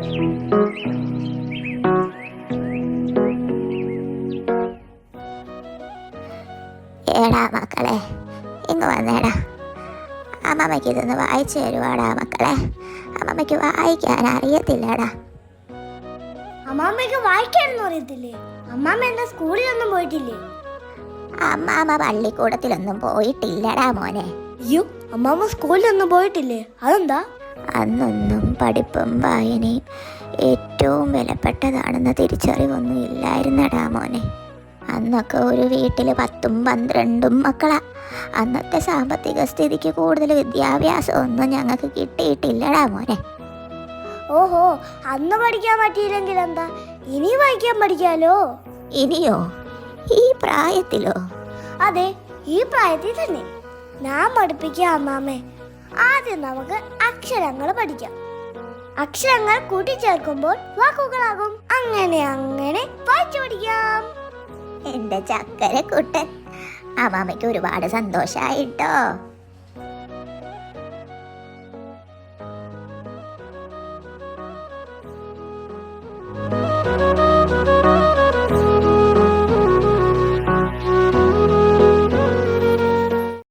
ഏടാ മക്കളെ, ഇങ്ങ് വന്നേടാ. അമ്മമ്മയ്ക്ക് ഇതൊന്ന് വായിച്ചു തരുവാടാ മക്കളെ. അമ്മമ്മയ്ക്ക് വായിക്കാൻ അറിയത്തില്ലടാ. അമ്മാമ്മയ്ക്ക് വായിക്കാനൊന്നും അറിയത്തില്ലേ? അമ്മാമ്മ എന്താ സ്കൂളിലൊന്നും പോയിട്ടില്ലേ? അമ്മാമ്മ പള്ളിക്കൂടത്തിലൊന്നും പോയിട്ടില്ലടാ മോനെ. അയ്യോ, അമ്മാമ്മ സ്കൂളിലൊന്നും പോയിട്ടില്ലേ? അതെന്താ? അന്നൊന്നും പഠിപ്പും വായനയും ഏറ്റവും വിലപ്പെട്ടതാണെന്ന തിരിച്ചറിവൊന്നും ഇല്ലായിരുന്നടാ മോനെ. അന്നൊക്കെ ഒരു വീട്ടിൽ 10ഉം 12ഉം മക്കളാ. അന്നത്തെ സാമ്പത്തിക സ്ഥിതിക്ക് കൂടുതൽ വിദ്യാഭ്യാസമൊന്നും ഞങ്ങൾക്ക് കിട്ടിയിട്ടില്ലടാ മോനെ. ഓഹോ, അന്ന് പഠിക്കാൻ പറ്റിയില്ലെങ്കിൽ എന്താ, ഇനി വായിക്കാൻ പഠിക്കാലോ. ഇനിയോ? ഈ പ്രായത്തിലോ? അതെ, ഈ പ്രായത്തിൽ തന്നെ. ഞാൻ പഠിപ്പിക്കാം അമ്മാമ്മേ. ആദ്യം നമുക്ക് അക്ഷരങ്ങൾ പഠിക്കാം. അക്ഷരങ്ങൾ കൂട്ടിച്ചേർക്കുമ്പോൾ വാക്കുകളാകും. അങ്ങനെ അങ്ങനെ വായിച്ചു പഠിക്കാം. എന്റെ ചക്കര കുട്ടൻ, അമ്മാമ്മയ്ക്ക് ഒരുപാട് സന്തോഷായിട്ടോ.